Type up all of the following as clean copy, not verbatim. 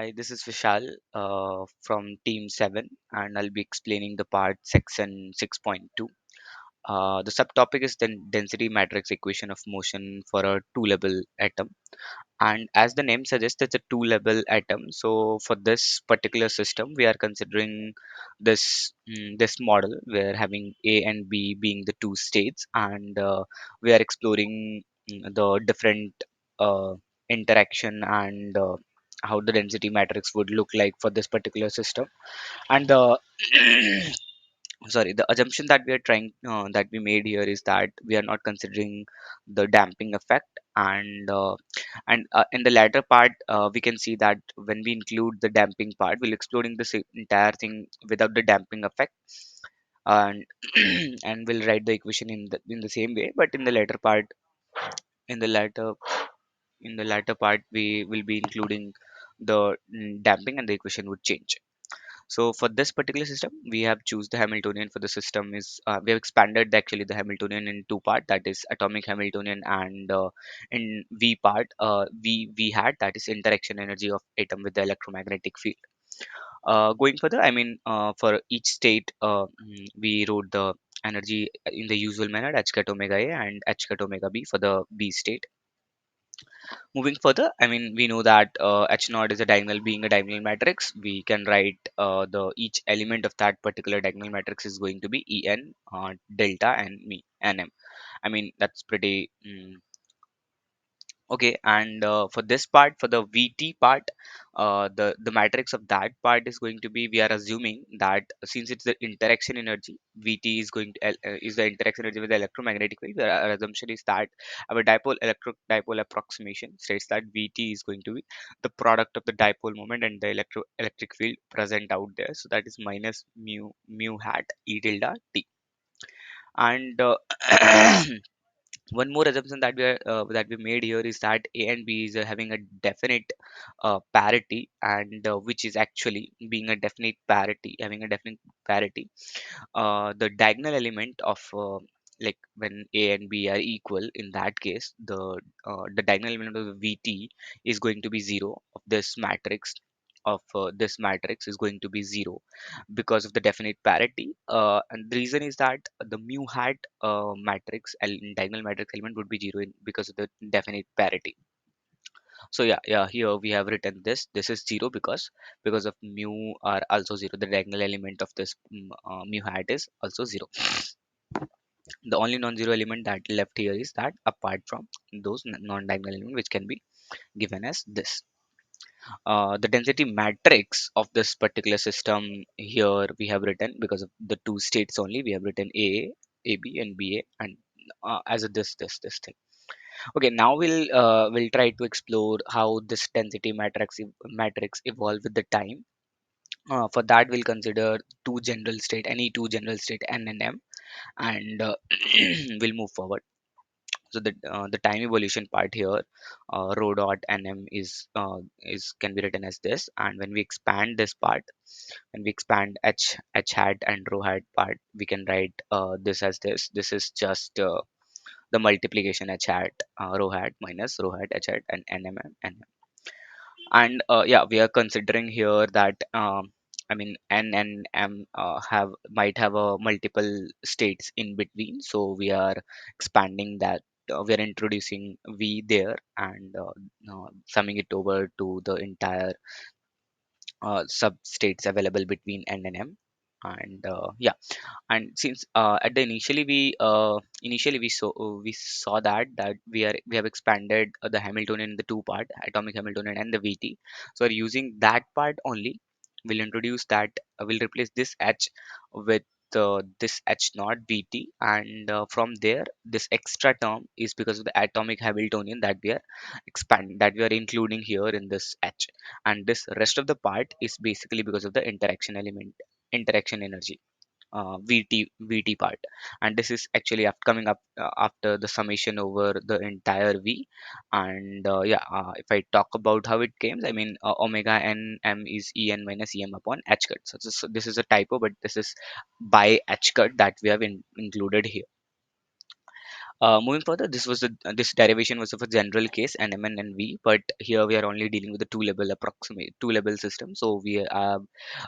Hi, this is Vishal from Team 7, and I'll be explaining the part section 6.2. The subtopic is the density matrix equation of motion for a two-level atom. And as the name suggests, it's a two-level atom. So for this particular system, we are considering this model. We're having A and B being the two states, and we are exploring the different uh, interaction and how the density matrix would look like for this particular system. And the sorry, the assumption that we are trying that we made here is that we are not considering the damping effect, and in the latter part we can see that when we include the damping part, we'll exploring this entire thing without the damping effect, and and we'll write the equation in the same way, but in the latter in the latter part we will be including the damping, and the equation would change. So for this particular system, we have choose the Hamiltonian for the system is we have expanded actually the Hamiltonian in two part, that is atomic Hamiltonian, and in V part V hat, that is interaction energy of atom with the electromagnetic field. Going further, I mean for each state we wrote the energy in the usual manner, h cut omega A and h cut omega B for the B state. Moving further, I mean, we know that H naught is a diagonal. Being a diagonal matrix, we can write the each element of that particular diagonal matrix is going to be En, delta, and me Nm. I mean, that's pretty okay. And for this part, for the Vt part, the matrix of that part is going to be, we are assuming that since it's the interaction energy, Vt is going to is the interaction energy with the electromagnetic field. Our assumption is that our dipole approximation states that Vt is going to be the product of the dipole moment and the electric field present out there. So that is minus mu hat E tilde T. And one more assumption that we made here is that A and B is having a definite parity, and which is actually being a definite parity, having a definite parity. The diagonal element of like when A and B are equal, in that case, the diagonal element of the VT is going to be zero of this matrix. Of this matrix is going to be zero because of the definite parity, and the reason is that the mu hat diagonal matrix element would be zero because of the definite parity. So yeah, here we have written this is zero because of mu are also zero. The diagonal element of this mu hat is also zero. The only non-zero element that left here is that apart from those non-diagonal element, which can be given as this. The density matrix of this particular system here we have written, because of the two states only, we have written AB and BA, and as a this thing. Okay, now we'll try to explore how this density matrix evolve with the time. For that, we'll consider any two general state N and M, and we'll move forward. So the time evolution part here, rho dot nm is can be written as this, and when we expand this part, when we expand h hat and rho hat part, we can write this as this is just the multiplication h hat rho hat minus rho hat h hat and nm. And yeah, we are considering here that I mean n and m have might have a multiple states in between, so we are expanding that. We are introducing v there, and summing it over to the entire substates available between n and m. And yeah, and since at the initially we saw that we have expanded the Hamiltonian in the two part, atomic Hamiltonian and the VT. So we're using that part only. We'll introduce that, we'll replace this h with this h naught VT, and from there this extra term is because of the atomic Hamiltonian that we are including here in this h, and this rest of the part is basically because of the interaction energy, VT part. And this is actually coming up after the summation over the entire V. And yeah, if I talk about how it came, I mean omega n m is En minus Em upon h cut. So this is a typo, but this is by h cut that we have included here. Moving further, this derivation was of a general case and MN and V, but here we are only dealing with the two level system. So we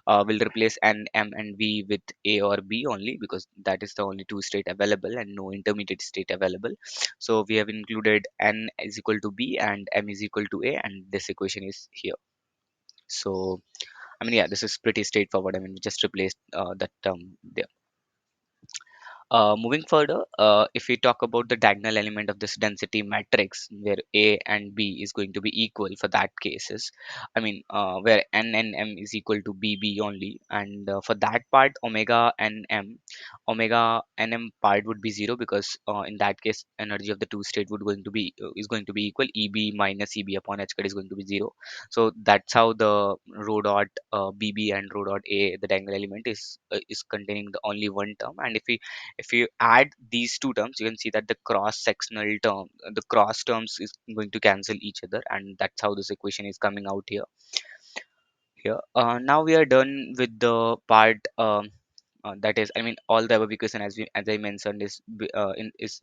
will replace N, M, and V with A or B only, because that is the only two state available and no intermediate state available. So we have included N is equal to B and M is equal to A, and this equation is here. So I mean, yeah, this is pretty straightforward. I mean, we just replaced that term there. Moving further, if we talk about the diagonal element of this density matrix, where A and B is going to be equal for that cases, I mean, where N and M is equal to B only, and for that part, omega N M part would be zero, because in that case, energy of the two state would going to be is going to be equal. EB minus EB upon H cut is going to be zero. So that's how the rho dot BB and rho dot A, the diagonal element, is containing the only one term. And if you add these two terms, you can see that the cross sectional term, the cross terms is going to cancel each other, and that's how this equation is coming out here. Now we are done with the part, that is, I mean, all the above equation, as I mentioned, is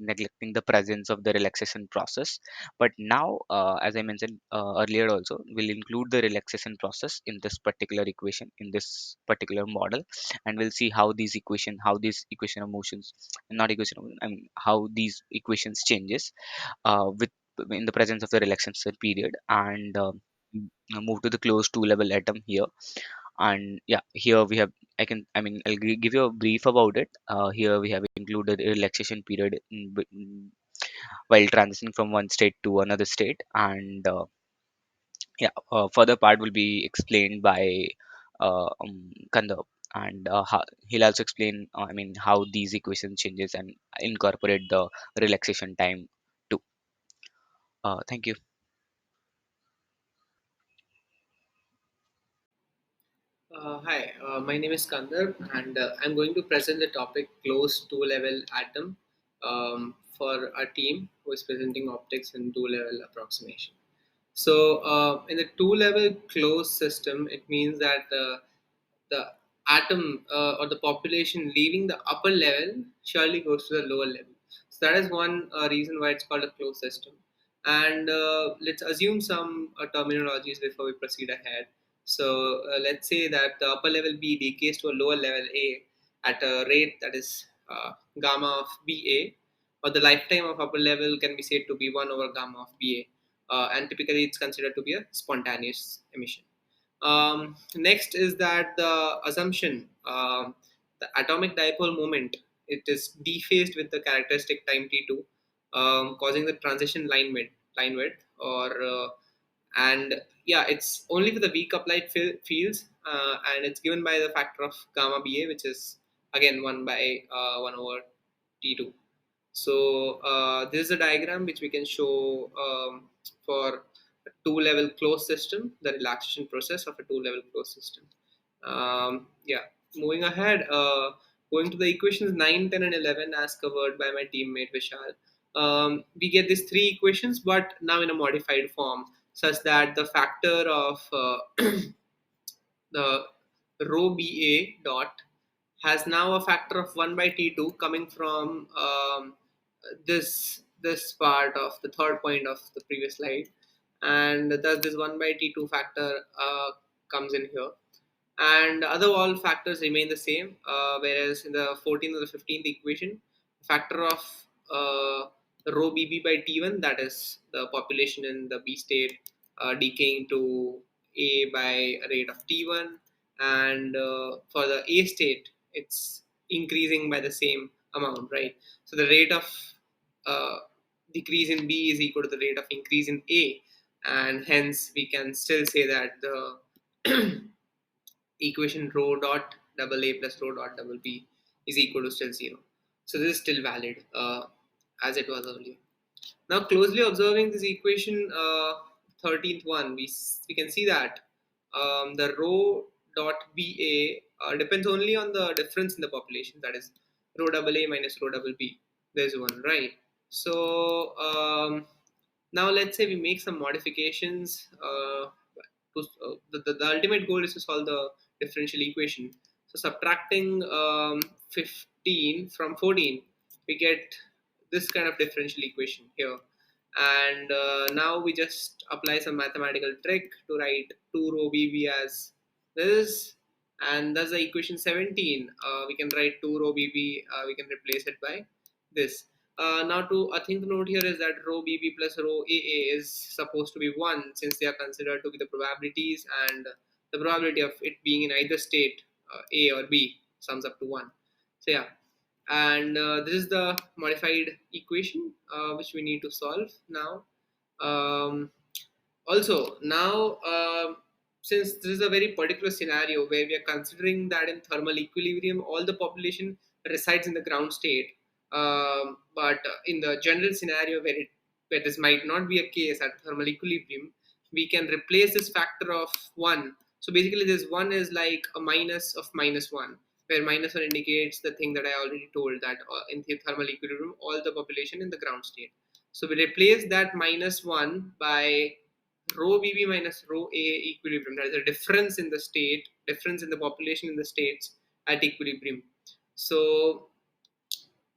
neglecting the presence of the relaxation process. But now, as I mentioned earlier also, we'll include the relaxation process in this particular equation, in this particular model, and we'll see how these equation of motions, not equation of, I mean, how these equations changes with in the presence of the relaxation period. And move to the closed two level atom here. And yeah, here we have, I mean, give you a brief about it. Here we have included a relaxation period while transitioning from one state to another state. And yeah, further part will be explained by Kandar, and he'll also explain, I mean, how these equation changes and incorporate the relaxation time too. Thank you. Hi, my name is Kandar, and I'm going to present the topic closed two-level atom for our team who is presenting optics and two-level approximation. So, in the two-level closed system, it means that the atom or the population leaving the upper level surely goes to the lower level. So that is one reason why it's called a closed system. And let's assume some terminologies before we proceed ahead. So let's say that the upper level B decays to a lower level A at a rate that is gamma of BA, or the lifetime of upper level can be said to be 1 over gamma of BA. And typically it's considered to be a spontaneous emission. Next is that the assumption, the atomic dipole moment, it is dephased with the characteristic time t2, causing the transition line width, or and yeah, it's only for the weak applied fields, and it's given by the factor of gamma ba, which is again 1 by 1 over t2. So this is a diagram which we can show for a two-level closed system, the relaxation process of a two-level closed system. Yeah, moving ahead, going to the equations 9, 10, and 11 as covered by my teammate Vishal. We get these three equations, but now in a modified form, such that the factor of the rho ba dot has now a factor of 1 by t2 coming from this part of the third point of the previous slide, and thus this 1 by t2 factor comes in here, and other all factors remain the same, whereas in the 14th or the 15th equation, factor of uh, rho bb by t1, that is the population in the b state decaying to a by a rate of t1, and for the a state it's increasing by the same amount, right? So the rate of uh, decrease in b is equal to the rate of increase in a, and hence we can still say that the equation rho dot double a plus rho dot double b is equal to still 0. So this is still valid as it was earlier. Now, closely observing this equation, 13th one, we can see that the rho dot ba depends only on the difference in the population, that is rho double a minus rho double b. There's one, right? So now let's say we make some modifications. The ultimate goal is to solve the differential equation. So subtracting 15 from 14, we get this kind of differential equation here. And now we just apply some mathematical trick to write 2 rho bb as this, and that's the equation 17. We can write 2 rho bb, we can replace it by this. Now, to a thing to note here is that rho bb plus rho aa is supposed to be 1, since they are considered to be the probabilities, and the probability of it being in either state, a or b, sums up to 1. So yeah, and this is the modified equation which we need to solve now. Um, Also, now, since this is a very particular scenario where we are considering that in thermal equilibrium all the population resides in the ground state, but in the general scenario where this might not be a case at thermal equilibrium, we can replace this factor of 1. So basically this 1 is like a minus of minus 1, where minus 1 indicates the thing that I already told, that in the thermal equilibrium all the population in the ground state. So we replace that minus 1 by rho bb minus rho a equilibrium. There is a difference in the state, difference in the population in the states at equilibrium. So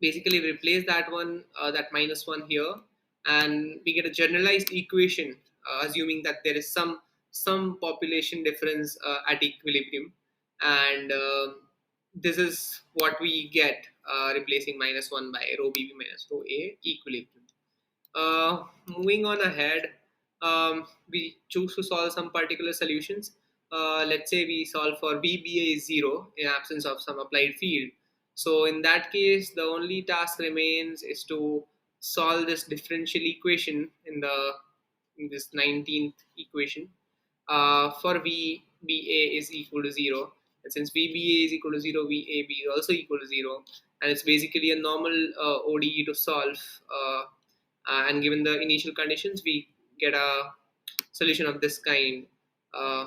basically replace that one, that minus one here, and we get a generalized equation, assuming that there is some population difference at equilibrium, and this is what we get, replacing minus 1 by rho bb minus rho a equilibrium. Moving on ahead, we choose to solve some particular solutions. Let's say we solve for VBA is 0 in absence of some applied field. So in that case, the only task remains is to solve this differential equation in this 19th equation, for VBA is equal to 0. And since VBA is equal to 0, VAB is also equal to 0. And it's basically a normal ODE to solve. And given the initial conditions, we get a solution of this kind. Uh,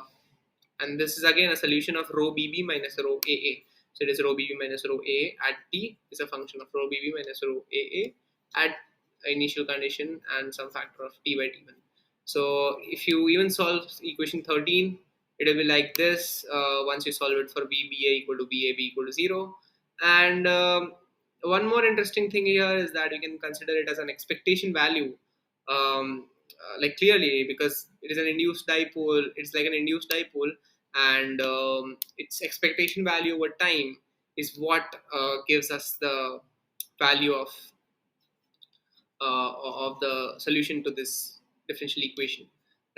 and this is again a solution of rho bb minus rho aa. So it is rho bb minus rho a at t is a function of rho bb minus rho aa at initial condition and some factor of t by t1. So if you even solve equation 13, it will be like this, once you solve it for VBA equal to VAB equal to 0. And one more interesting thing here is that you can consider it as an expectation value, like clearly, because it is an induced dipole, it's like an induced dipole, and its expectation value over time is what gives us the value of the solution to this differential equation,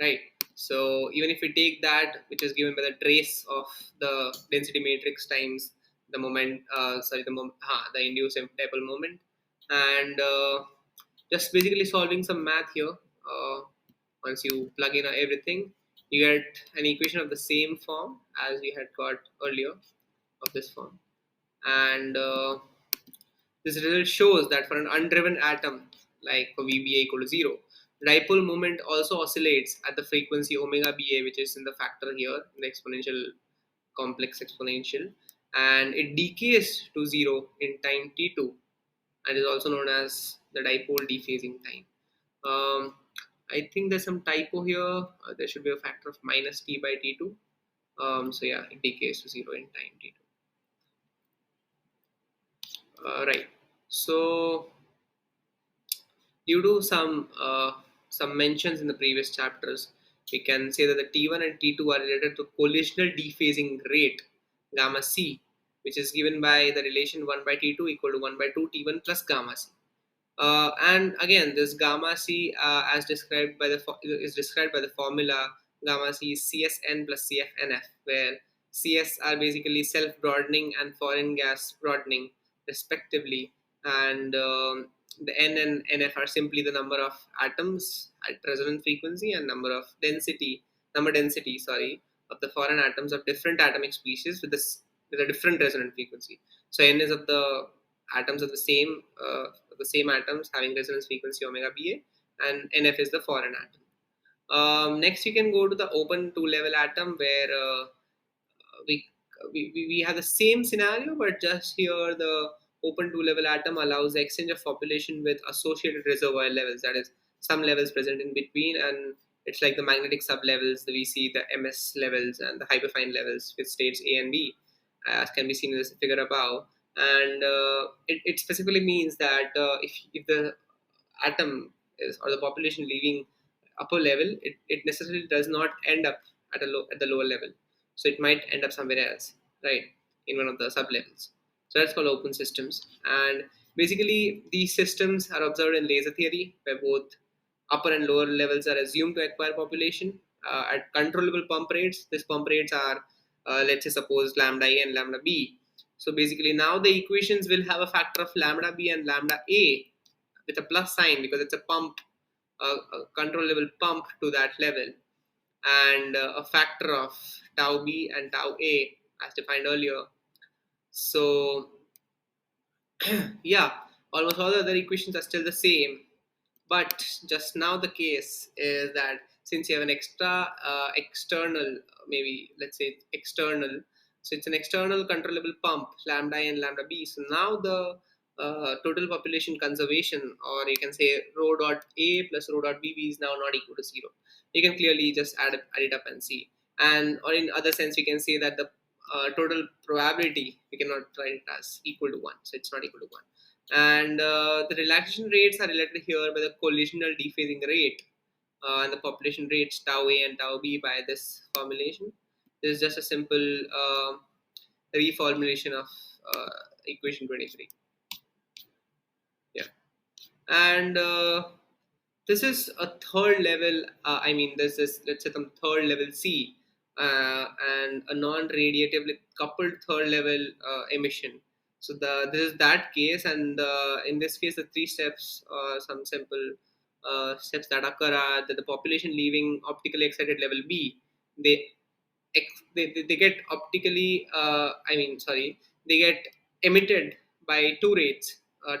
right? So even if we take that, which is given by the trace of the density matrix times the moment, the induced dipole moment, and just basically solving some math here. Once you plug in everything, you get an equation of the same form as we had got earlier, of this form, and this result shows that for an undriven atom, like for VBA equal to 0, the dipole moment also oscillates at the frequency omega BA, which is in the factor here, in the exponential, complex exponential, and it decays to 0 in time t2, and is also known as the dipole dephasing time. Um, I think there's some typo here. There should be a factor of minus t by t2. So yeah, it decays to 0 in time t2. Right. So due to some mentions in the previous chapters, we can say that the T1 and T2 are related to collisional dephasing rate, gamma c, which is given by the relation 1 by T2 equal to 1 by 2 T1 plus gamma c. And again, this gamma c, as described by is described by the formula gamma c is CSN plus CFNF, where CS are basically self-broadening and foreign gas broadening, respectively, and the N and NF are simply the number of atoms at resonance frequency and number density, sorry, of the foreign atoms of different atomic species with a different resonant frequency. So N is of the atoms of the same atoms having resonance frequency omega Ba, and NF is the foreign atom. Next, you can go to the open two level atom, where we, we have the same scenario, but just here the open two level atom allows the exchange of population with associated reservoir levels, that is, some levels present in between, and it's like the magnetic sub levels, we see the MS levels and the hyperfine levels with states A and B, as can be seen in this figure above. and it specifically means that if the atom is or the population leaving upper level, it necessarily does not end up at the lower level. So it might end up somewhere else, right, in one of the sub levels. So that's called open systems. And basically, these systems are observed in laser theory, where both upper and lower levels are assumed to acquire population at controllable pump rates. These pump rates are, let's say, suppose lambda A and lambda B. So basically, now the equations will have a factor of lambda B and lambda A with a plus sign, because it's a pump, a control level pump to that level, and a factor of tau B and tau A as defined earlier. So yeah, almost all the other equations are still the same, but just now the case is that since you have an extra external, maybe let's say external, so it's an external controllable pump, lambda A and lambda B. So now the total population conservation, or you can say rho dot A plus rho dot BB, is now not equal to zero. You can clearly just add it up and see. And or in other sense, we can say that the total probability, we cannot write it as equal to one, so it's not equal to one. And the relaxation rates are related here by the collisional dephasing rate, and the population rates tau A and tau B by this formulation. This is just a simple reformulation of equation 23. Yeah, and this is a third level. I mean, this is, let's say, some third level C, and a non-radiatively coupled third level emission. So this is that case, and in this case, the three steps, some simple steps that occur are that the population leaving optically excited level B, they they get optically, I mean, sorry, they get emitted by two rates,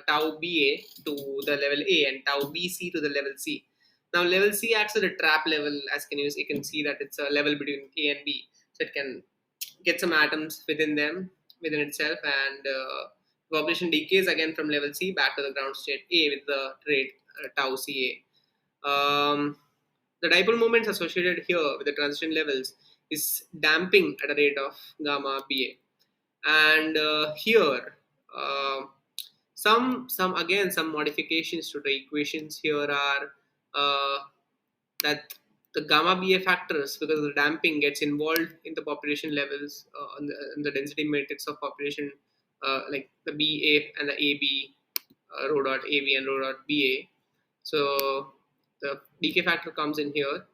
tau BA to the level A and tau BC to the level C. Now level C acts as a trap level, as you can see that it's a level between A and B, so it can get some atoms within itself, and population decays again from level C back to the ground state A with the rate tau CA. The dipole moments associated here with the transition levels is damping at a rate of gamma BA. And here, uh, some modifications to the equations here are that the gamma BA factors, because of the damping, gets involved in the population levels, in the density matrix of population, like the BA and the AB, rho dot AB and rho dot BA. So the decay factor comes in here,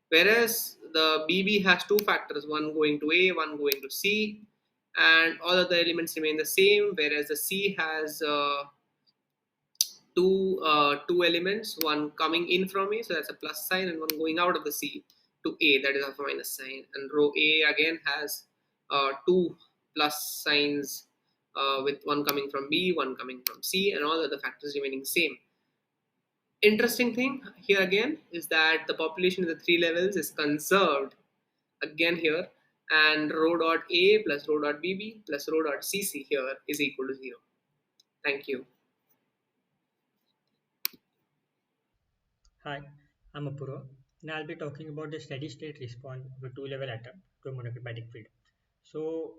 whereas the BB has two factors, one going to A, one going to C, and all other elements remain the same, whereas the C has two elements, one coming in from A, so that's a plus sign, and one going out of the C to A, that is of a minus sign. And row A again has two plus signs, with one coming from B, one coming from C, and all the other factors remaining same. Interesting thing here again is that the population in the three levels is conserved again here, and rho dot A plus rho dot BB plus rho dot CC here is equal to 0. Thank you. Hi, I'm Apurva, and I'll be talking about the steady state response of a two level atom to a monochromatic field. So,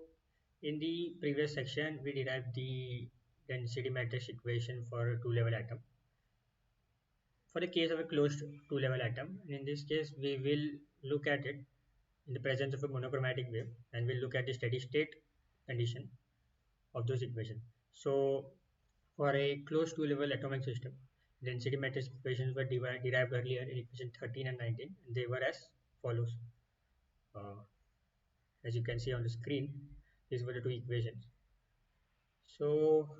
in the previous section, we derived the density matrix equation for a two level atom. For the case of a closed two level atom, in this case, we will look at it in the presence of a monochromatic wave and we'll look at the steady state condition of those equations. So, for a closed two level atomic system, density matrix equations were derived earlier in equation 13 and 19, and they were as follows. Uh, as you can see on the screen, these were the two equations. So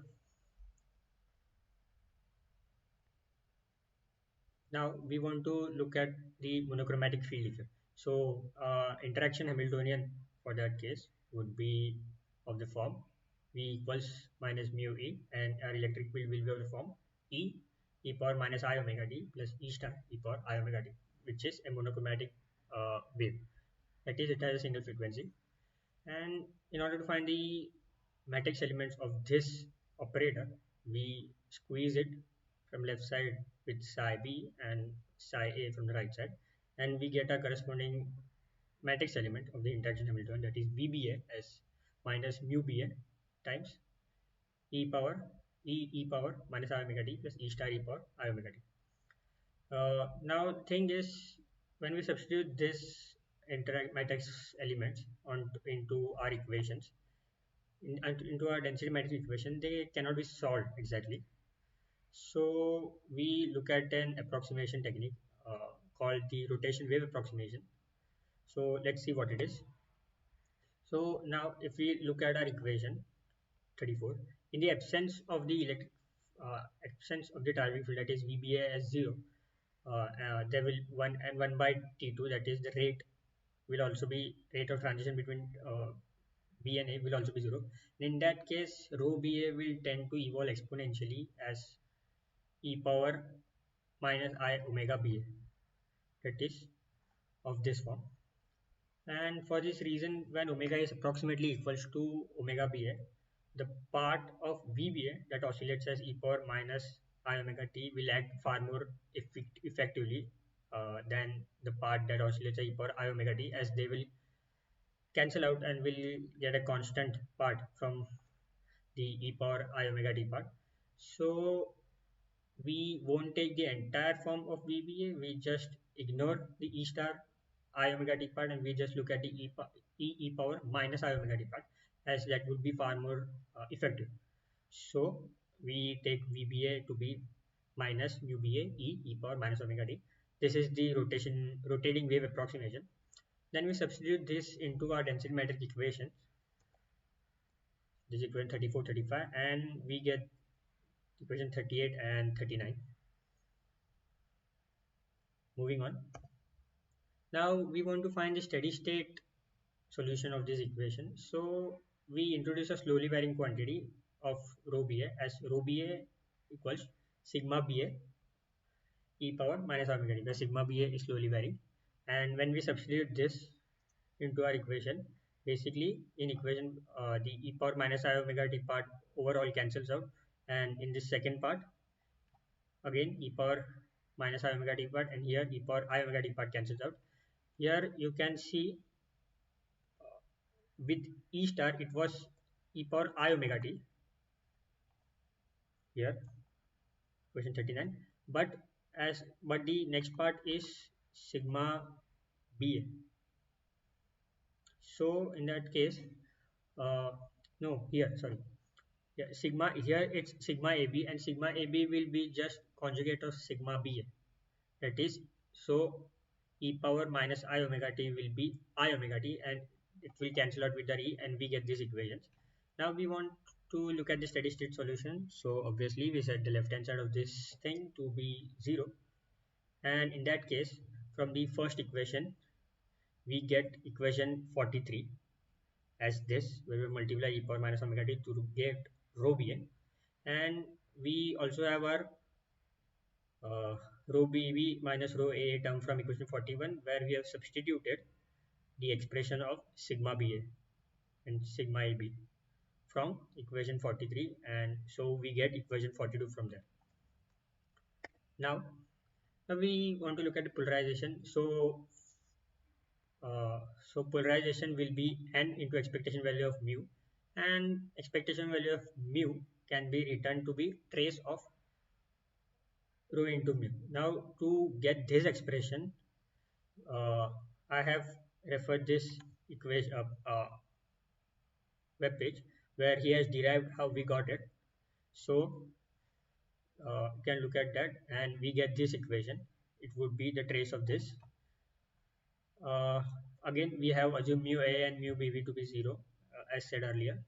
now we want to look at the monochromatic field effect. So interaction Hamiltonian for that case would be of the form V equals minus mu E, and our electric field will be of the form E power minus I omega d plus E star E power I omega d, which is a monochromatic wave. That is, it has a single frequency. And in order to find the matrix elements of this operator, we squeeze it from left side with psi b and psi a from the right side, and we get a corresponding matrix element of the interaction Hamiltonian, that is VBA as minus mu BA times e power e power minus I omega t plus e star e power I omega t. Now the thing is, when we substitute this matrix elements into our equations, into our density matrix equation, they cannot be solved exactly. So we look at an approximation technique called the rotation wave approximation. So let's see what it is. So now if we look at our equation 34, in the absence of the absence of the driving field, that is VBA as 0, there will 1 and 1 by T2, that is the rate of transition between B and A will also be 0. In that case, rho BA will tend to evolve exponentially as e power minus I omega BA, that is of this form. And for this reason, when omega is approximately equals to omega BA, the part of VBA that oscillates as e power minus I omega t will act far more effectively than the part that oscillates as e power I omega t, as they will cancel out and will get a constant part from the e power I omega t part. So we won't take the entire form of VBA, we just ignore the E star I omega t part and we just look at the e power minus I omega t part, as that would be far more effective. So we take VBA to be minus mu BA e power minus omega t. This is the rotating wave approximation. Then we substitute this into our density matrix equation. This is equation 34, 35, and we get equation 38 and 39. Moving on. Now we want to find the steady state solution of this equation. So we introduce a slowly varying quantity of rho BA, as rho BA equals sigma BA e power minus omega t, where sigma BA is slowly varying. And when we substitute this into our equation, basically in equation the e power minus I omega t part overall cancels out, and in this second part again e power minus I omega t part, and here e power I omega t part cancels out. Here you can see with E star it was e power I omega t here, question 39, but the next part is sigma BA. So in that case, uh, no, here, sorry, yeah, sigma, here it's sigma AB, and sigma AB will be just conjugate of sigma BA, that is, so e power minus I omega t will be I omega t, and it will cancel out with the e, and we get these equations. Now we want to look at the steady state solution. So obviously we set the left hand side of this thing to be 0, and in that case from the first equation we get equation 43 as this, where we multiply e power minus omega t to get rho BA, and we also have our rho BB minus rho AA term from equation 41, where we have substituted the expression of sigma BA and sigma AB from equation 43, and so we get equation 42 from there. Now, now we want to look at the polarization. So polarization will be n into expectation value of mu, and expectation value of mu can be written to be trace of rho into mu. Now to get this expression, uh, I have referred this equation web page where he has derived how we got it. So you can look at that and we get this equation. It would be the trace of this. Uh, Again, we have assumed mu A and mu BB to be 0, as said earlier.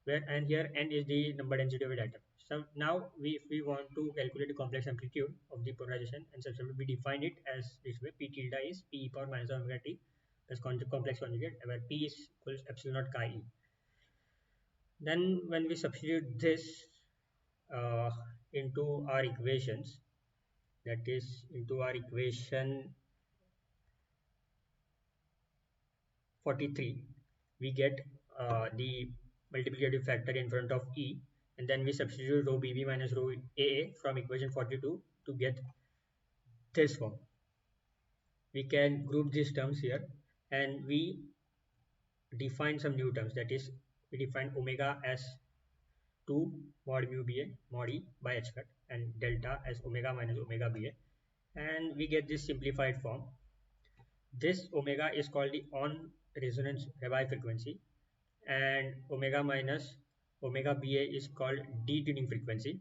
Where and here n is the number density of a atom. So now if we want to calculate the complex amplitude of the polarization, and subsequently we define it as this way: P tilde is P e power minus omega t plus complex conjugate, where P is equals epsilon naught chi e. Then when we substitute this uh, into our equations, that is into our equation 43, we get the multiplicative factor in front of E, and then we substitute rho BB minus rho AA from equation 42 to get this form. We can group these terms here, and we define some new terms, that is we define omega as 2 mod mu ba mod e by h cut and delta as omega minus omega ba, and we get this simplified form. This omega is called the on resonance Rabi frequency, and omega minus omega ba is called detuning frequency.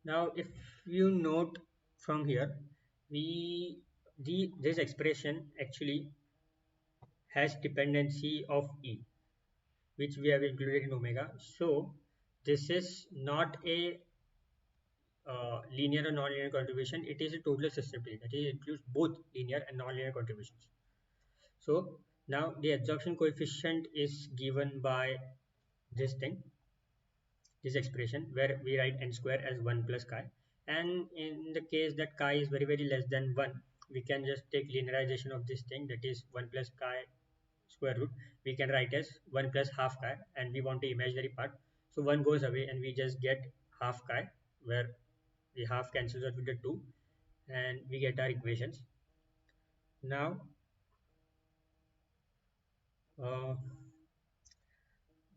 Now, if you note from here, we this expression actually has dependency of E, which we have included in omega. So this is not a linear or non-linear contribution. It is a total susceptibility. That is, it includes both linear and non-linear contributions. So now the absorption coefficient is given by this thing, this expression, where we write n square as 1 plus chi. And in the case that chi is very, very less than 1, we can just take linearization of this thing, that is 1 plus chi square root. We can write as 1 plus half chi, and we want the imaginary part. So 1 goes away and we just get half chi, where the half cancels out with the 2, and we get our equations. Now, uh,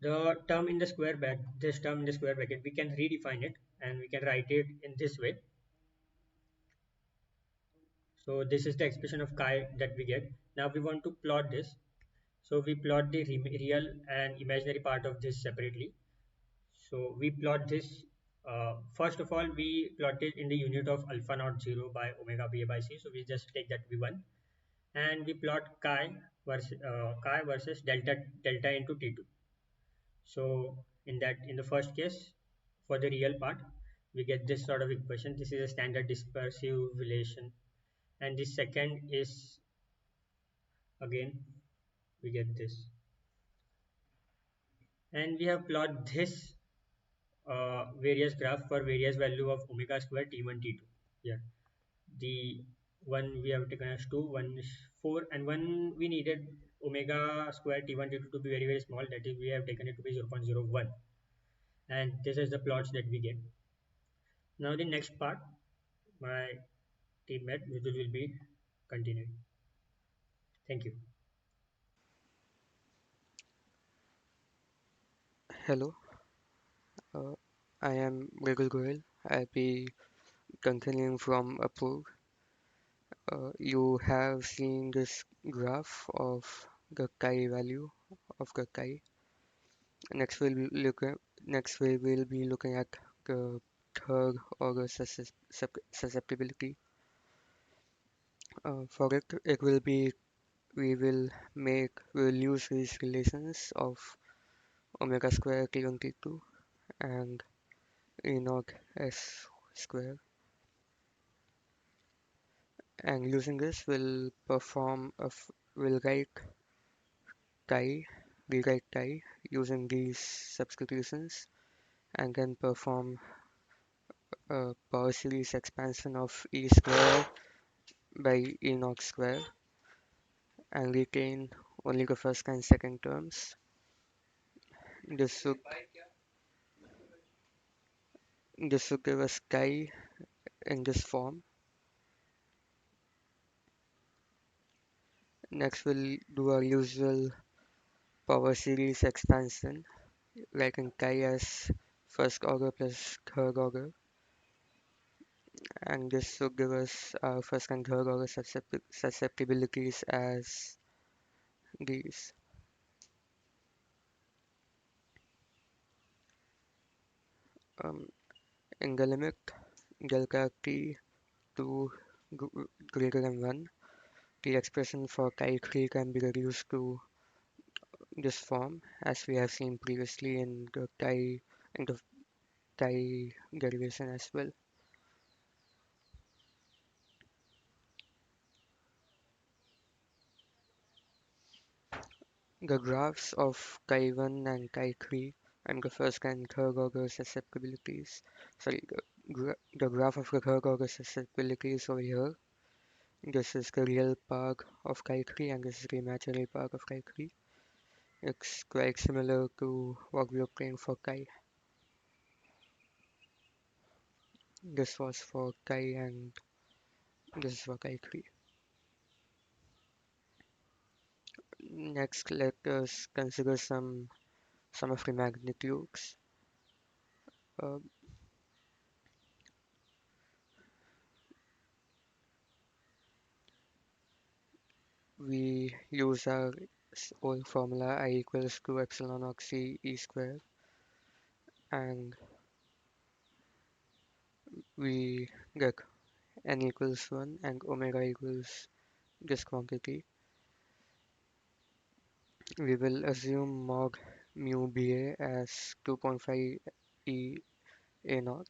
the term in the square bracket, this term in the square bracket, we can redefine it and we can write it in this way. So this is the expression of chi that we get. Now we want to plot this. So we plot the real and imaginary part of this separately. So we plot this. First of all, we plot it in the unit of alpha naught 0 by omega ba by c. So we just take that v1, and we plot chi versus delta into t2. So in the first case, for the real part, we get this sort of equation. This is a standard dispersive relation, and the second is, again, we get this, and we have plot this various graph for various value of omega square t1 t2. Yeah, the one we have taken as 2, one is 4, and one we needed omega square t1 t2 to be very, very small, that is we have taken it to be 0.01, and this is the plots that we get. Now the next part, my teammate Vidul will be continuing. Thank you. Hello, uh, I am Mridul Goyal. I'll be continuing from Apur. You have seen this graph of the chi value of the chi. Next we will be looking at the third order susceptibility. For it, it will be we'll use these relations of omega square t1 t2 and e naught s square, and using this we'll chi rewrite chi using these substitutions, and then perform a power series expansion of e square by e naught square and retain only the first and second terms. This would this would give us chi in this form. Next we'll do our usual power series expansion, writing chi as first order plus third order, and this will give us our first and third order susceptibilities as these. Um, in the limit delta t to greater than 1, the expression for chi3 can be reduced to this form, as we have seen previously in the chi derivation as well. The graphs of chi1 and chi3 and the first and third order susceptibilities. Sorry, the graph of the third order susceptibilities over here. This is the real part of chi3 and this is the imaginary part of chi3. It's quite similar to what we obtained for chi. This was for chi and this is for chi3. Next, let us consider some some of the magnitudes. Uh, we use our old formula I equals to epsilon naught c e square, and we get n equals 1 and omega equals this quantity. We will assume mod mu BA as 2.5 E A naught,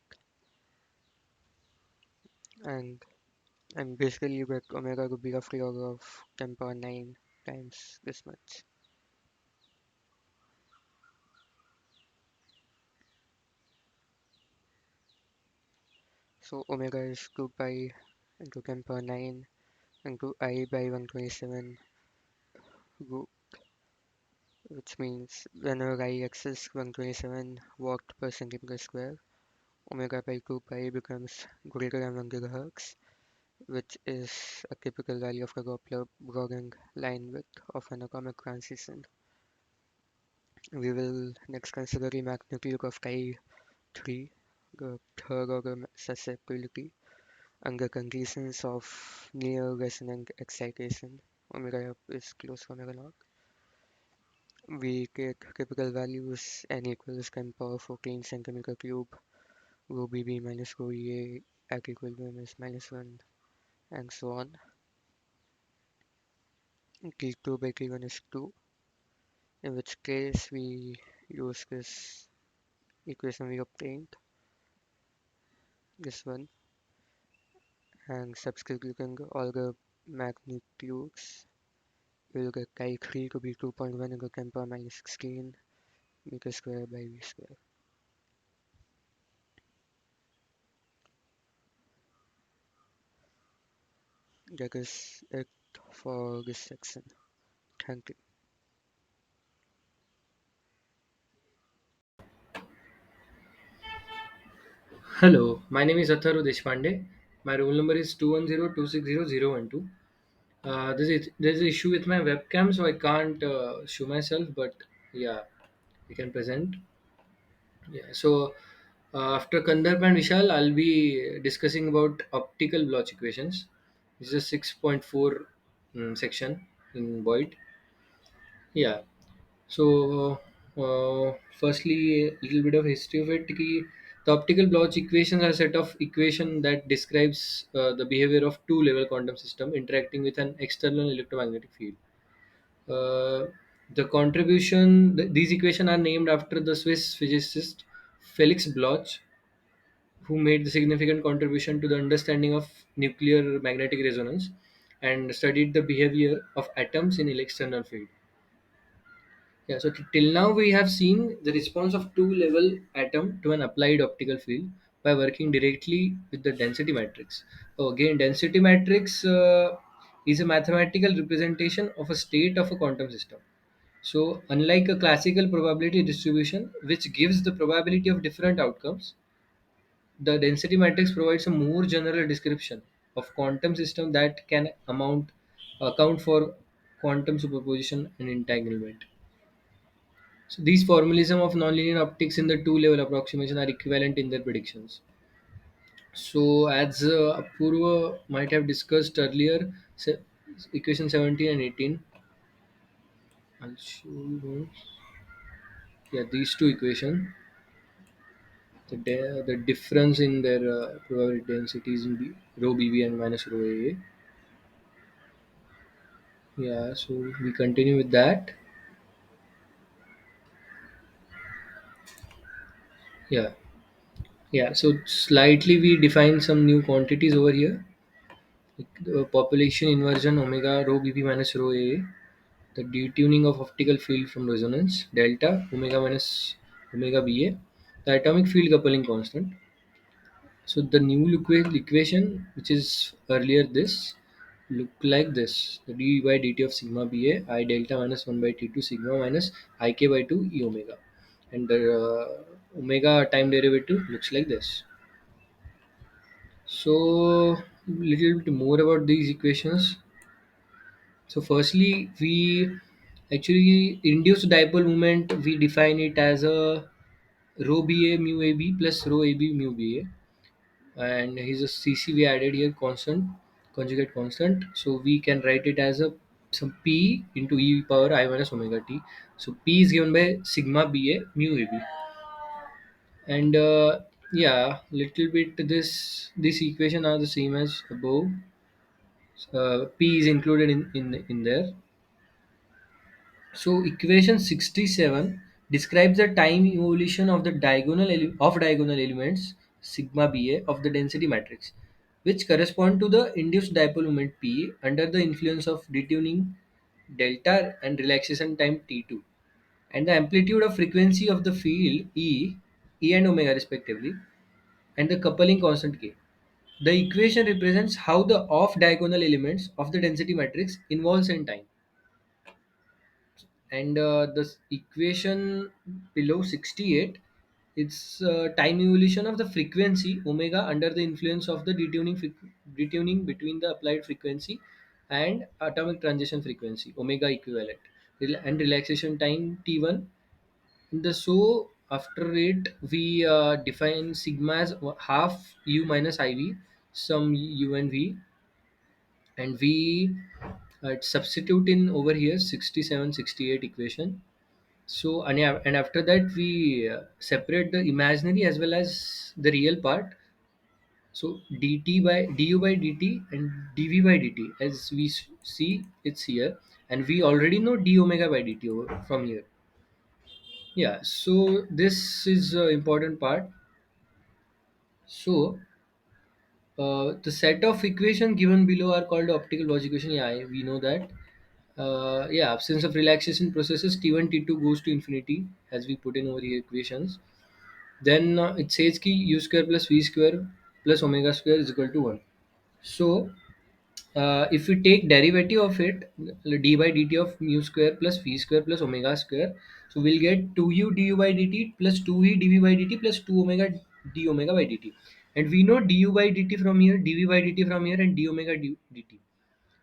and basically you get omega to be roughly order of 10 power 9 times this much. So omega is 2 pi into 10 power 9 into I by 127, which means whenever I access 127 watt per centimeter square, omega by 2 pi becomes greater than 1 gigahertz, which is a typical value of the Doppler broadening line width of an atomic transition. We will next consider the magnitude of chi 3, the third order susceptibility, under conditions of near resonant excitation. Omega is close to omega naught. We take typical values n equals 10 power 14 centimeter cube, rho bb minus rho ea at equilibrium is minus 1, and so on. T2 by T1 is 2, in which case we use this equation we obtained, this one, and substituting all the magnitudes, we'll get chi 3 to be 2.1 into 10 power minus 16 meter square by v square. That is it for this section. Thank you. Hello, my name is Atharu Deshpande. My roll number is 210260012. There's an issue with my webcam, so I can't show myself, but yeah, we can present. Yeah, so after Kandarp and Vishal, I'll be discussing about optical Bloch equations. This is a 6.4 section in Void. Yeah, so, firstly, a little bit of history of it. The optical Bloch equations are a set of equation that describes the behavior of two-level quantum system interacting with an external electromagnetic field. These equations are named after the Swiss physicist Felix Bloch, who made the significant contribution to the understanding of nuclear magnetic resonance and studied the behavior of atoms in external field. Yeah, so till now we have seen the response of two-level atom to an applied optical field by working directly with the density matrix. So again, density matrix is a mathematical representation of a state of a quantum system. So unlike a classical probability distribution, which gives the probability of different outcomes, the density matrix provides a more general description of quantum system that can account for quantum superposition and entanglement. So these formalism of nonlinear optics in the two-level approximation are equivalent in their predictions. So as Apurva might have discussed earlier, equation 17 and 18. I'll show you those. Yeah, these two equations. The difference in their probability densities in rho BB and minus rho AA. Yeah, so we continue with that. Yeah, yeah. So slightly we define some new quantities over here. The population inversion omega rho BB minus rho AA, the detuning of optical field from resonance delta omega minus omega BA, the atomic field coupling constant. So the new equation, which is earlier this, look like this: the d by dt of sigma BA I delta minus 1 by T2 sigma minus ik by 2 e omega, and the omega time derivative looks like this. So little bit more about these equations. So firstly, we Actually, induced dipole moment we define it as a rho ba mu ab plus rho ab mu ba, and here's a cc we added here, constant, conjugate constant. So we can write it as a some p into e power I minus omega t. So p is given by sigma ba mu ab, and yeah, little bit this equation are the same as above. P is included in there. So equation 67 describes the time evolution of the diagonal elements sigma Ba of the density matrix, which correspond to the induced dipole moment P under the influence of detuning delta and relaxation time T2, and the amplitude of frequency of the field E and omega respectively, and the coupling constant K. The equation represents how the off diagonal elements of the density matrix involves in time. And this equation below 68, it's time evolution of the frequency omega under the influence of the detuning between the applied frequency and atomic transition frequency omega equivalent, and relaxation time t1. In the so after it we define sigma as half u minus iv, some u and v, and we substitute in over here 67 68 equation. So and after that we separate the imaginary as well as the real part. So dt by du by dt and dv by dt, as we see it's here, and we already know d omega by dt from here. Yeah, so this is important part. So the set of equation given below are called optical logic equation. Yeah, we know that. Yeah, absence of relaxation processes T1 T2 goes to infinity, as we put in over here equations. Then it says ki u square plus v square plus omega square is equal to 1. So if we take derivative of it, d by dt of mu square plus v square plus omega square, so we'll get 2u du by dt plus 2v dv by dt plus 2 omega d omega by dt. And we know du by dt from here, dv by dt from here, and d omega dt.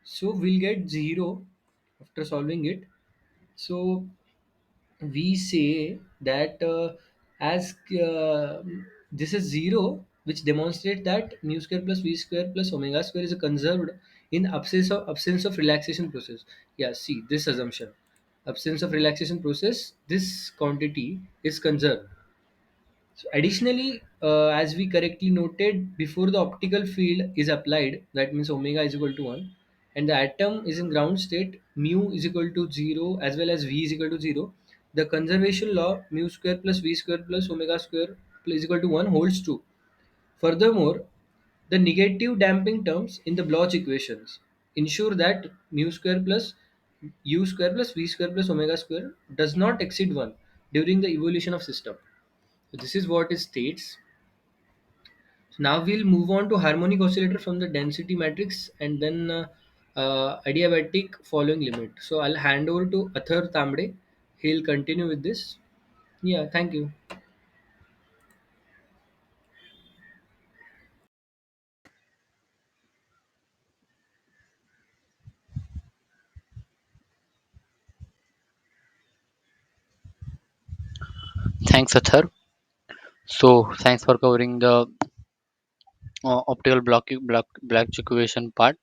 So we'll get 0 after solving it. So we say that as this is 0, which demonstrates that mu square plus v square plus omega square is conserved in absence of relaxation process. Yeah, see this assumption, absence of relaxation process, this quantity is conserved. So additionally, as we correctly noted, before the optical field is applied, that means omega is equal to 1, and the atom is in ground state, mu is equal to 0 as well as v is equal to 0. The conservation law, mu square plus v square plus omega square is equal to 1, holds true. Furthermore, the negative damping terms in the Bloch equations ensure that mu square plus u square plus v square plus omega square does not exceed 1 during the evolution of system. So this is what it states. So now we'll move on to harmonic oscillator from the density matrix, and then adiabatic following limit. So I'll hand over to Athar Tamde. He'll continue with this. Yeah, thank you. Thanks, Athar. So thanks for covering the optical block equation part.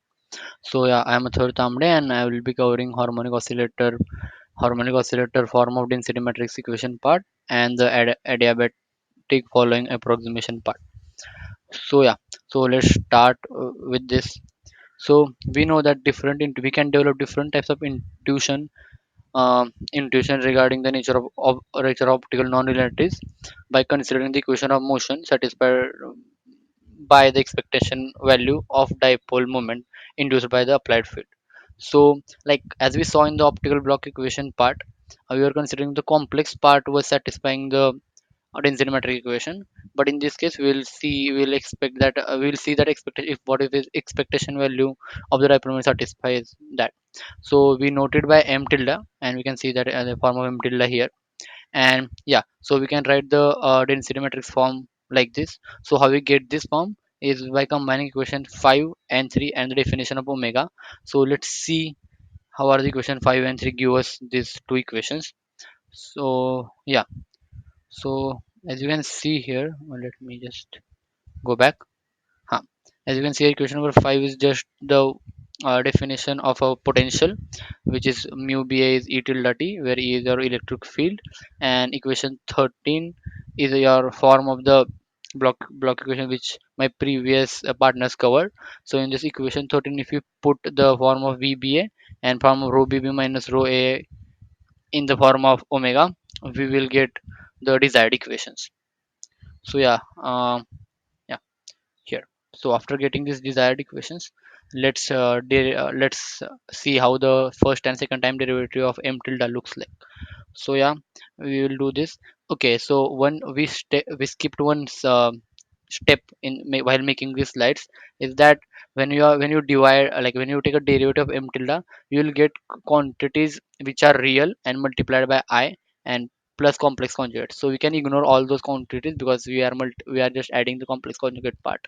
So yeah, I am Athar Tamde and I will be covering harmonic oscillator form of density matrix equation part and the adiabatic following approximation part. So yeah, so let's start with this. So we know that we can develop different types of intuition regarding the nature of optical nonlinearities by considering the equation of motion satisfied by the expectation value of dipole moment induced by the applied field. So, like as we saw in the optical block equation part, we are considering the complex part was satisfying the density metric equation. But in this case, we'll expect that we'll see that expectation if what is the expectation value of the dipole moment satisfies that. So we noted by m tilde, and we can see that the form of m tilde here. And yeah, so we can write the density matrix form like this. So how we get this form is by combining equation 5 and 3 and the definition of omega. So let's see how are the equation 5 and 3 give us these two equations. So yeah, so as you can see here, let me just go back. Huh. As you can see, equation number 5 is just the definition of a potential, which is mu ba is E tilde t, where E is your electric field, and equation 13 is your form of the block equation, which my previous partners covered. So in this equation 13, if you put the form of VBA and form of rho BB minus rho A in the form of omega, we will get the desired equations. So yeah, yeah, here. So after getting these desired equations, let's see how the first and second time derivative of m tilde looks like. So yeah, we will do this. Okay, so one we skipped one step while making these slides, is that when you divide, like when you take a derivative of m tilde, you will get quantities which are real and multiplied by I and plus complex conjugate. So we can ignore all those quantities because we are just adding the complex conjugate part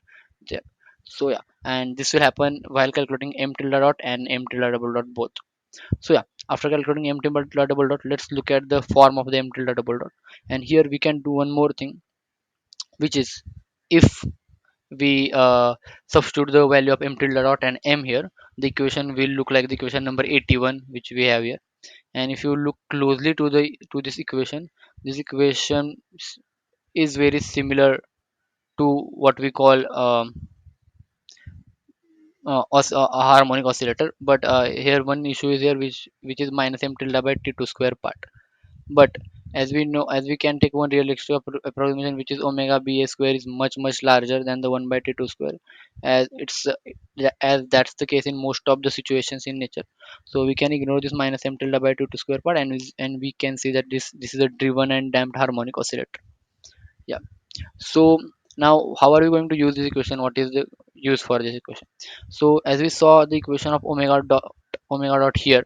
there. So yeah, and this will happen while calculating m tilde dot and m tilde double dot both. So yeah, after calculating m tilde double dot, let's look at the form of the m tilde double dot. And here we can do one more thing, which is if we substitute the value of m tilde dot and m here, the equation will look like the equation number 81 which we have here. And if you look closely to the to this equation is very similar to what we call a harmonic oscillator. But here one issue is here, which is minus m tilde by t2 square part. But as we know, as we can take one realistic approximation, which is omega ba square is much larger than the 1 by t2 square, as it's as that's the case in most of the situations in nature. So we can ignore this minus m tilde by t2 square part, and we can see that this is a driven and damped harmonic oscillator. Yeah. So now how are we going to use this equation? What is the use for this equation? So as we saw the equation of omega dot here,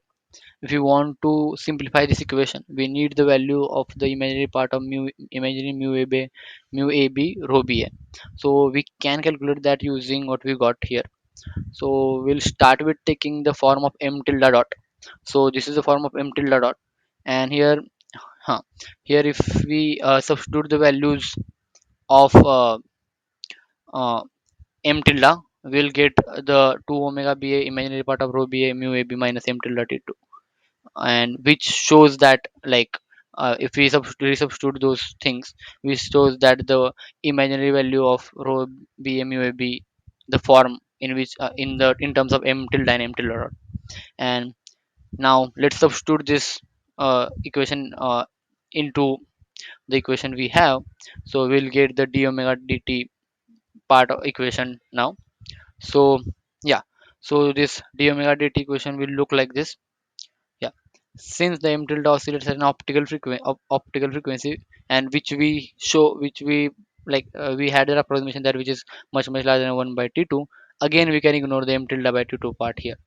if you want to simplify this equation, we need the value of the imaginary part of imaginary mu ab rho ba. So we can calculate that using what we got here. So we'll start with taking the form of m tilde dot. So this is the form of m tilde dot, and here, huh, here if we substitute the values of uh, m tilde, we'll get the 2 omega ba imaginary part of rho ba mu ab minus m tilde t2, and which shows that, like, if we substitute those things, which shows that the imaginary value of rho b mu ab, the form in which in terms of m tilde and m tilde dot. And now let's substitute this equation into the equation we have. So we'll get the d omega dt part of equation now. So yeah, so this d omega dt equation will look like this. Yeah, since the m tilde oscillates at an optical frequency, and which we like we had an approximation that which is much larger than 1 by t2. Again we can ignore the m tilde by t2 part here.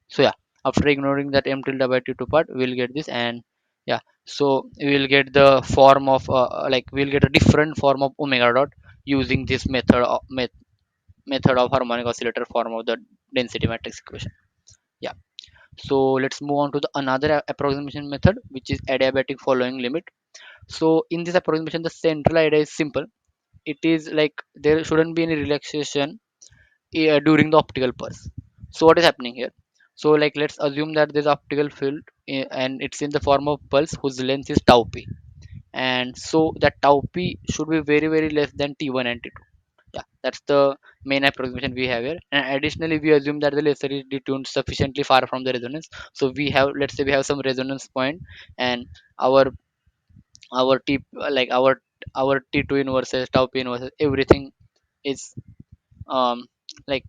So yeah, after ignoring that m tilde by t2 part, we'll get this. And yeah, so we'll get the form of like we'll get a different form of omega dot using this method of harmonic oscillator form of the density matrix equation. Yeah, so let's move on to the another approximation method, which is adiabatic following limit. So in this approximation, the central idea is simple. It is like there shouldn't be any relaxation during the optical pulse. So what is happening here? So like let's assume that there's optical field and it's in the form of pulse whose length is tau p, and so that tau p should be very less than t1 and t2. Yeah, that's the main approximation we have here. And additionally, we assume that the laser is detuned sufficiently far from the resonance. So we have, let's say we have some resonance point, and our t like our t2 inverses, tau p inverses, everything is um like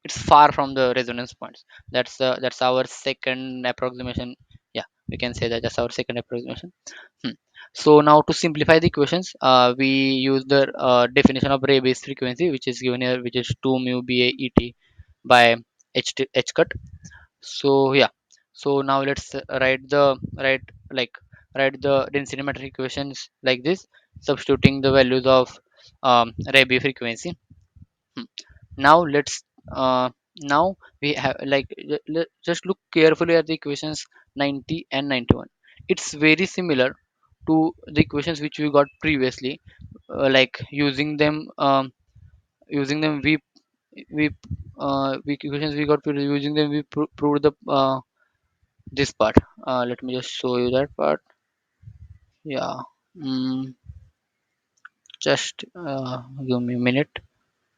it's far from the resonance points. That's our second approximation. Yeah, we can say that that's our second approximation. Hmm. So now to simplify the equations, we use the definition of ray based frequency, which is given here, which is 2 mu ba et by h cut. So yeah, so now let's write like write the density metric equations like this, substituting the values of ray frequency. Hmm. Now let's Now we have like just look carefully at the equations 90 and 91. It's very similar to the equations which we got previously. Like using them we we equations we got using them we proved the this part. Let me just show you that part. Yeah. mm, just give me a minute.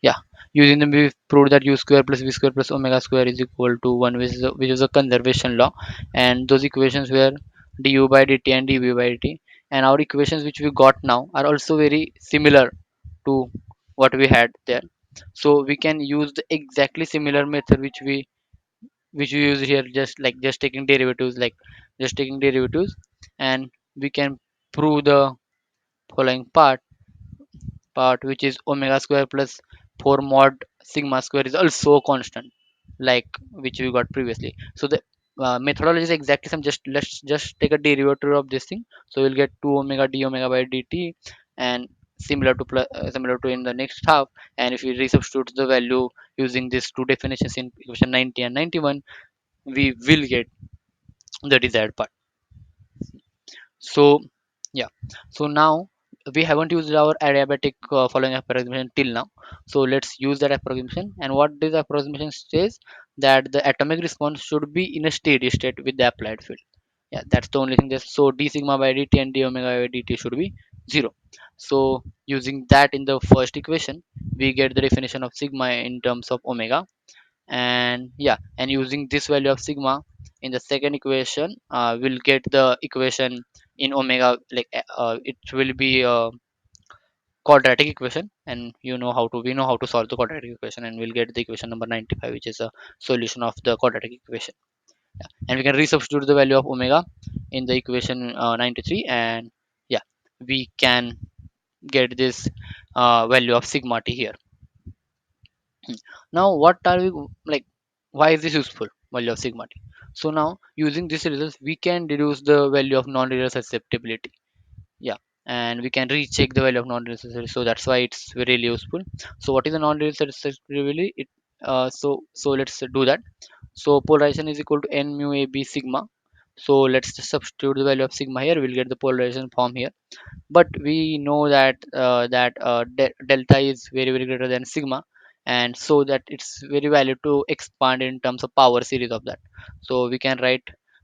Yeah, using them we proved that u square plus v square plus omega square is equal to 1, which is a conservation law, and those equations were du by dt and dv by dt. And our equations which we got now are also very similar to what we had there. So we can use the exactly similar method which we use here, just taking derivatives, just taking derivatives, and we can prove the following part, which is omega square plus 4 mod sigma square is also constant, like which we got previously. So the methodology is exactly some. Just let's just take a derivative of this thing. So we'll get 2 omega d omega by dt, and similar to in the next half. And if we resubstitute the value using these two definitions in equation 90 and 91, we will get the desired part. So yeah, so now we haven't used our adiabatic following approximation till now. So let's use that approximation. And what this approximation says, that the atomic response should be in a steady state with the applied field. Yeah, that's the only thing. Just so d sigma by dt and d omega by dt should be 0. So using that in the first equation, we get the definition of sigma in terms of omega. And yeah, and using this value of sigma in the second equation, we'll get the equation in omega, it will be a quadratic equation. And we know how to solve the quadratic equation, and we'll get the equation number 95, which is a solution of the quadratic equation. And we can resubstitute the value of omega in the equation 93, and yeah, we can get this value of sigma t here. Now what are we like, why is this useful, value of sigma t? So now using this results, we can deduce the value of non-linear susceptibility. Yeah, and we can recheck the value of non-linear susceptibility. So that's why it's really useful. So what is the non-linear susceptibility? So let's do that. So polarization is equal to n mu a b sigma. So let's just substitute the value of sigma here. We'll get the polarization form here. But we know that delta is very very greater than sigma, and so that it's very valid to expand in terms of power series of that. So we can write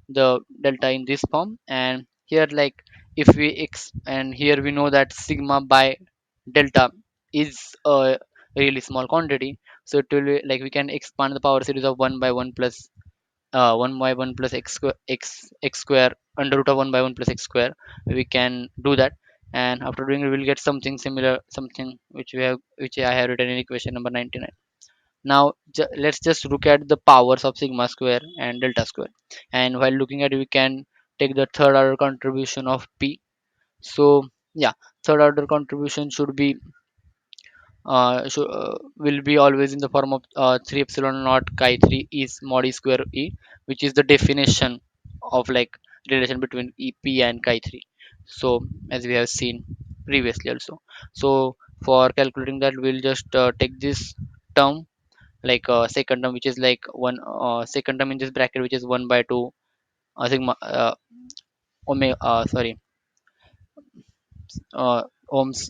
the delta in this form. And here, like, if we and here we know that sigma by delta is a really small quantity. So it will be like we can expand the power series of 1 by 1 plus 1 by 1 plus x square under root of 1 by 1 plus x square. We can do that, and after doing it, we'll get something similar, something which I have written in equation number 99. Now let's just look at the powers of sigma square and delta square. And while looking at it, we can take the third order contribution of p. So yeah, third order contribution will be always in the form of 3 epsilon naught chi 3 is mod e square e, which is the definition of like relation between ep and chi 3. So as we have seen previously also. So for calculating that, we'll just take this term, like second term, which is like one second term in this bracket, which is 1 by 2 sigma omega sorry ohms,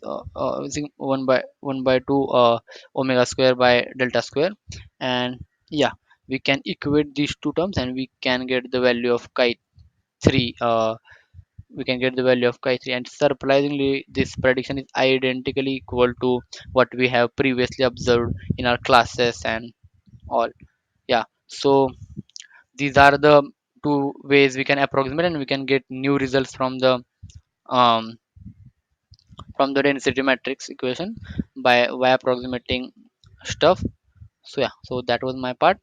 1 by 2 omega square by delta square. And yeah, we can equate these two terms, and we can get the value of chi 3. We can get the value of chi 3, and surprisingly this prediction is identically equal to what we have previously observed in our classes and all. Yeah, so these are the two ways we can approximate, and we can get new results um, from the density matrix equation by approximating stuff. So yeah, so that was my part.